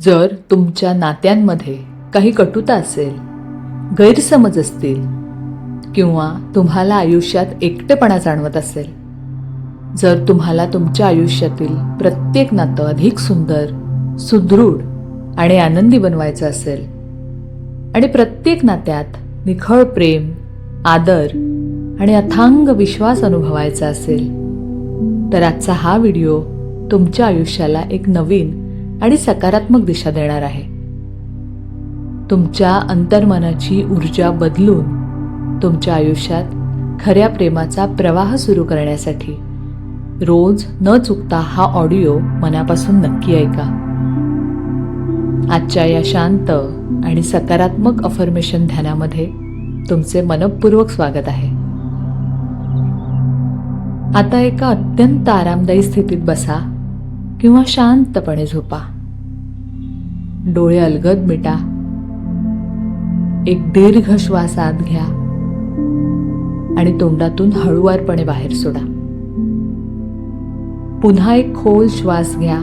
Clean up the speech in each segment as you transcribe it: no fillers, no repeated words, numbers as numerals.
जर तुमच्या नात्यांमध्ये काही कटुता असेल, गैरसमज असतील किंवा तुम्हाला आयुष्यात एकटेपणा जाणवत असेल, जर तुम्हाला तुमच्या आयुष्यातील प्रत्येक नातं अधिक सुंदर, सुदृढ आणि आनंदी बनवायचं असेल आणि प्रत्येक नात्यात निखळ प्रेम, आदर आणि अथांग विश्वास अनुभवायचा असेल, तर आजचा हा व्हिडिओ तुमच्या आयुष्याला एक नवीन आणि सकारात्मक दिशा देणार आहे. तुमच्या अंतर्मनाची ऊर्जा बदलून तुमच्या आयुष्यात खऱ्या प्रेमाचा प्रवाह सुरू करण्यासाठी रोज न चुकता हा ऑडिओ मनापासून नक्की ऐका. आजच्या या शांत आणि सकारात्मक अफर्मेशन ध्यानामध्ये तुमचे मनःपूर्वक स्वागत आहे. आता एका अत्यंत आरामदायी स्थितीत बसा किंवा शांतपणे झोपा. डोळे अलगद मिटा. एक दीर्घ श्वास आत घ्या आणि तोंडातून हळुवारपणे बाहेर सोडा. पुन्हा एक खोल श्वास घ्या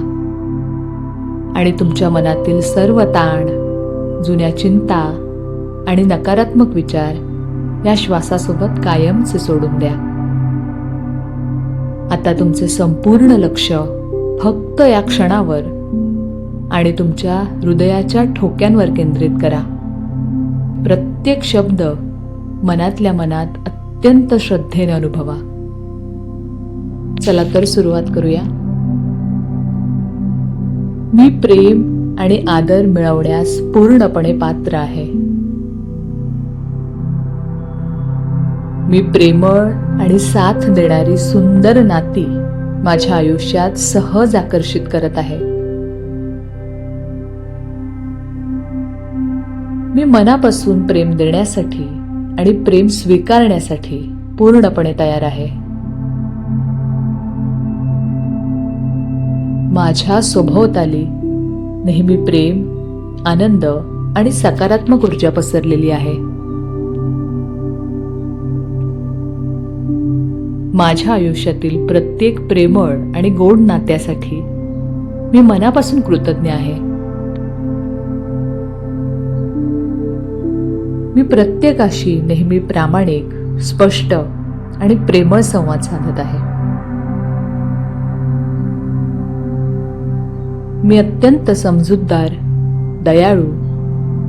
आणि तुमच्या मनातील सर्व ताण, जुन्या चिंता आणि नकारात्मक विचार या श्वासासोबत कायमचे सोडून द्या. आता तुमचे संपूर्ण लक्ष फक्त या क्षणावर आणि तुमच्या हृदयाच्या ठोक्यांवर केंद्रित करा. प्रत्येक शब्द मनातल्या मनात अत्यंत श्रद्धेने अनुभवा. चला तर सुरुवात करूया. मी प्रेम आणि आदर मिळवण्यास पूर्णपणे पात्र आहे. मी प्रेमळ आणि साथ देणारी सुंदर नाती माझ्या आयुष्यात सहज आकर्षित करत आहे. मी मनापासून प्रेम देण्यासाठी आणि प्रेम स्वीकारण्यासाठी पूर्णपणे तयार आहे. माझ्या सभोवताली नेहमी प्रेम, आनंद आणि सकारात्मक ऊर्जा पसरलेली आहे. माझ्या आयुष्यातील प्रत्येक प्रेमळ आणि गोड नात्यासाठी मी मनापासून कृतज्ञ आहे. मी प्रत्येकाशी नेहमी प्रामाणिक, स्पष्ट आणि प्रेमळ संवाद साधत आहे. मी अत्यंत समजूतदार, दयाळू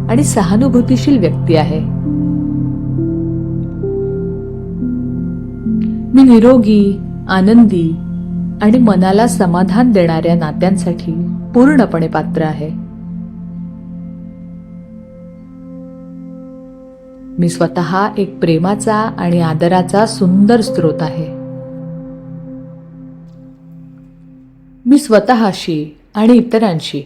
आणि सहानुभूतीशील व्यक्ती आहे. मी निरोगी, आनंदी आणि मनाला समाधान देणाऱ्या नात्यांसाठी पूर्णपणे पात्र आहे. मी स्वतः एक प्रेमाचा आणि आदराचा सुंदर स्रोत आहे. मी स्वतःशी आणि इतरांशी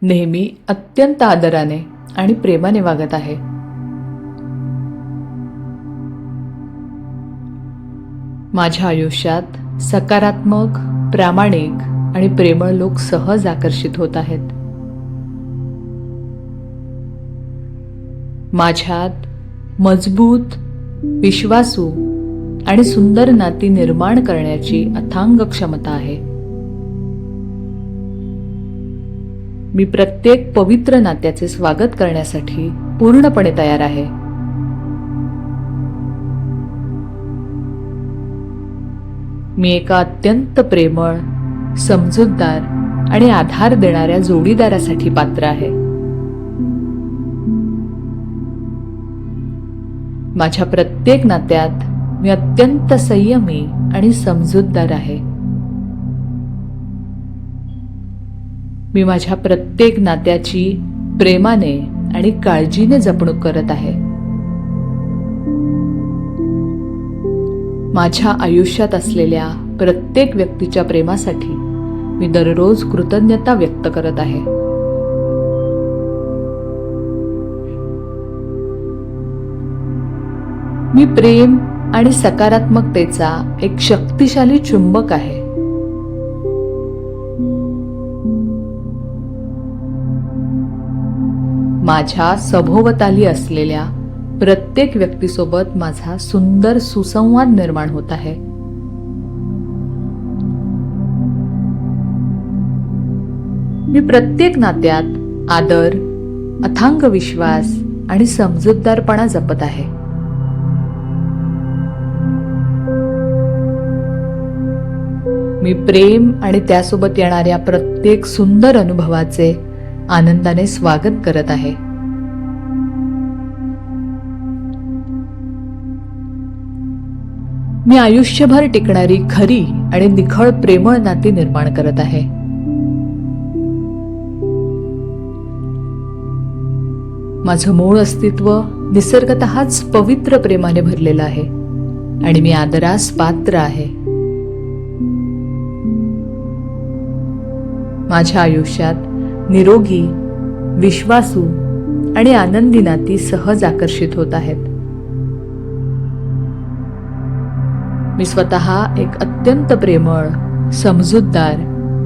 नेहमी अत्यंत आदराने आणि प्रेमाने वागत आहे. माझ्या आयुष्यात सकारात्मक, प्रामाणिक आणि प्रेमळ लोक सहज आकर्षित होत आहेत. माझ्यात मजबूत, विश्वासू आणि सुंदर नाती निर्माण करण्याची अथांग क्षमता आहे. मी प्रत्येक पवित्र नात्याचे स्वागत करण्यासाठी पूर्णपणे तयार आहे. मी एका अत्यंत प्रेमळ, समजूतदार आणि आधार देणाऱ्या जोडीदारासाठी पात्र आहे. माझ्या प्रत्येक नात्यात मी अत्यंत संयमी आणि समजूतदार आहे. मी माझ्या प्रत्येक नात्याची प्रेमाने आणि काळजीने जपणूक करत आहे. माझ्या आयुष्यात असलेल्या प्रत्येक व्यक्तीच्या प्रेमासाठी मी दररोज कृतज्ञता व्यक्त करत आहे. मी प्रेम आणि सकारात्मकतेचा एक शक्तिशाली चुंबक आहे. माझ्या सभोवताली असलेल्या प्रत्येक व्यक्तीसोबत माझा सुंदर सुसंवाद निर्माण होत आहे. मी प्रत्येक नात्यात आदर, अथांग विश्वास आणि समजूतदारपणा जपत आहे. मी प्रेम आणि त्यासोबत येणाऱ्या प्रत्येक सुंदर अनुभवाचे आनंदाने स्वागत करत आहे. मी आयुष्यभर टिकणारी खरी आणि निखळ प्रेमळ नाती निर्माण करत आहे. माझं मूळ अस्तित्व निसर्गतःच पवित्र प्रेमाने भरलेलं आहे आणि मी आदरास पात्र आहे. माझ्या आयुष्यात निरोगी, विश्वासू आणि आनंदी नाती सहज आकर्षित होत आहेत. मी स्वतः एक अत्यंत प्रेमळ, समजूतदार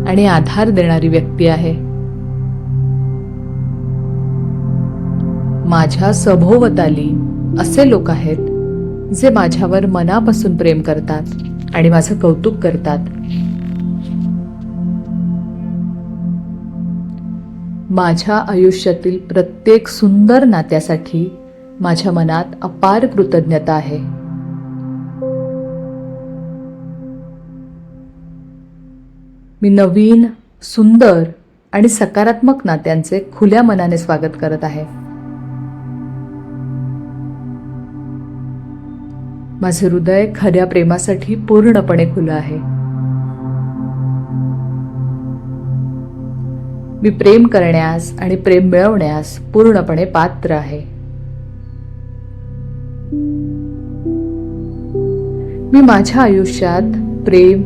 आणि आधार देणारी व्यक्ती आहे. माझ्या सभोवताली असे लोक आहेत जे माझ्यावर मनापासून प्रेम करतात आणि माझं कौतुक करतात. माझ्या आयुष्यातील प्रत्येक सुंदर नात्यासाठी माझ्या मनात अपार कृतज्ञता आहे. मी नवीन, सुंदर आणि सकारात्मक नात्यांचे खुल्या मनाने स्वागत करत आहे. माझे हृदय खऱ्या प्रेमासाठी पूर्णपणे खुलं आहे. मी प्रेम करण्यास आणि प्रेम मिळवण्यास पूर्णपणे पात्र आहे. मी माझ्या आयुष्यात प्रेम,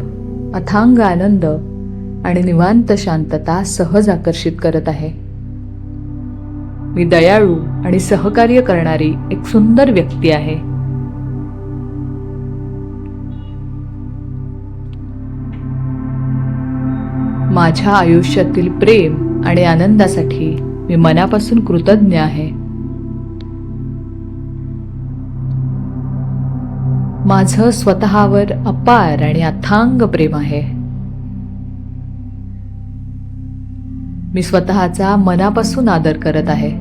अथांग आनंद आणि निवांत शांतता सहज आकर्षित करत आहे. मी दयाळू आणि सहकार्य करणारी एक सुंदर व्यक्ती आहे. माझ्या आयुष्यातील प्रेम आणि आनंदासाठी मी मनापासून कृतज्ञ आहे. माझं स्वतःवर अपार आणि अथांग प्रेम आहे. मी स्वतःचा मनापासून आदर करत आहे.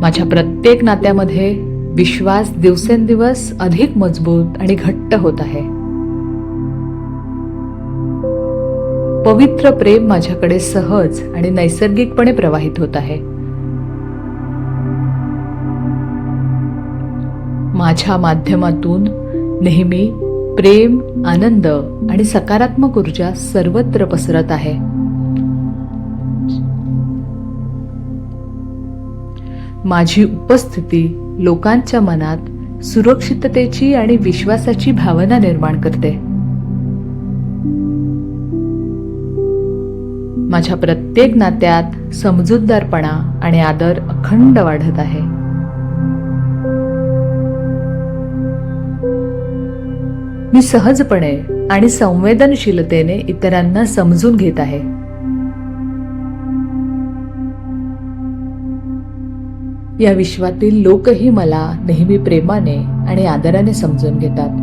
माझ्या प्रत्येक नात्यामध्ये विश्वास दिवसेंदिवस अधिक मजबूत आणि घट्ट होत आहे. पवित्र प्रेम माझ्याकडे सहज आणि नैसर्गिकपणे प्रवाहित होत आहे. माझ्या माध्यमातून नेहमी प्रेम, आनंद आणि सकारात्मक ऊर्जा सर्वत्र पसरत आहे. माझी उपस्थिती लोकांच्या मनात सुरक्षिततेची आणि विश्वासाची भावना निर्माण करते. माझ्या प्रत्येक नात्यात समजूतदारपणा आणि आदर अखंड वाढत आहे. मी सहजपणे आणि संवेदनशीलतेने इतरांना समजून घेत आहे. या विश्वातील लोकही मला नेहमी प्रेमाने आणि आदराने समजून घेतात.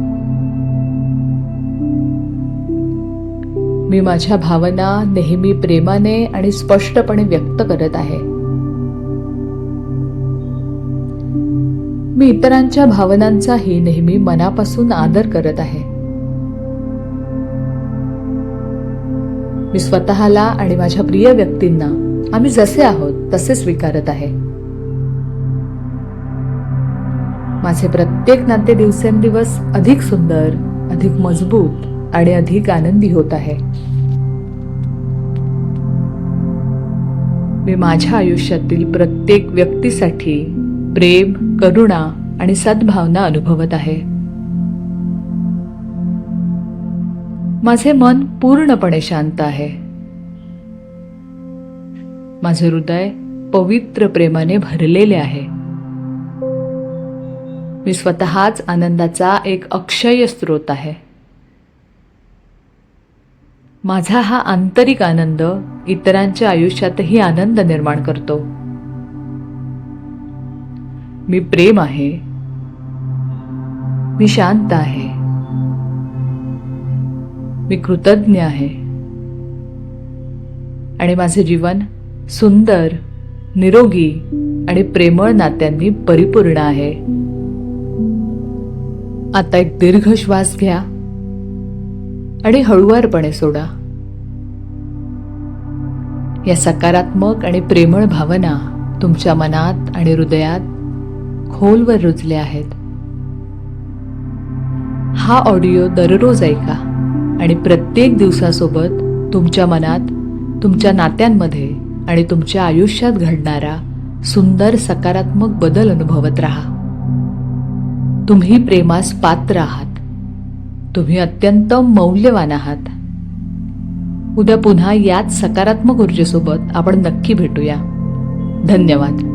मी माझ्या भावना नेहमी प्रेमाने आणि स्पष्टपणे व्यक्त करत आहे. मी इतरांच्या भावनांचाही नेहमी मनापासून आदर करत आहे. मी स्वतःला आणि माझ्या प्रिय व्यक्तींना आम्ही जसे आहोत तसे स्वीकारत आहे. माझे प्रत्येक नाते दिवसेंदिवस अधिक सुंदर, अधिक मजबूत आणि अधिक आनंदी होत आहे. मी माझ्या आयुष्यातील प्रत्येक व्यक्तीसाठी प्रेम, करुणा आणि सद्भावना अनुभवत आहे. माझे मन पूर्णपणे शांत आहे. माझे हृदय पवित्र प्रेमाने भरलेले आहे. मी स्वतःच आनंदाचा एक अक्षय स्रोत आहे. माझा हा आंतरिक आनंद इतरांच्या आयुष्यातही आनंद निर्माण करतो. मी प्रेम आहे. मी शांत आहे. मी कृतज्ञ आहे. आणि माझे जीवन सुंदर, निरोगी आणि प्रेमळ नात्यांनी परिपूर्ण आहे. आता एक दीर्घ श्वास घ्या आणि हळुवारपणे सोडा. या सकारात्मक आणि प्रेमळ भावना तुमच्या मनात आणि हृदयात खोलवर रुजल्या आहेत. हा ऑडिओ दररोज ऐका आणि प्रत्येक दिवसासोबत तुमच्या मनात, तुमच्या नात्यांमध्ये आणि तुमच्या आयुष्यात घडणारा सुंदर सकारात्मक बदल अनुभवत राहा. तुम्ही प्रेमास पात्र आहात. तुम्ही अत्यंत मौल्यवान आहात. उद्या पुन्हा याच सकारात्मक ऊर्जेसोबत आपण नक्की भेटूया. धन्यवाद.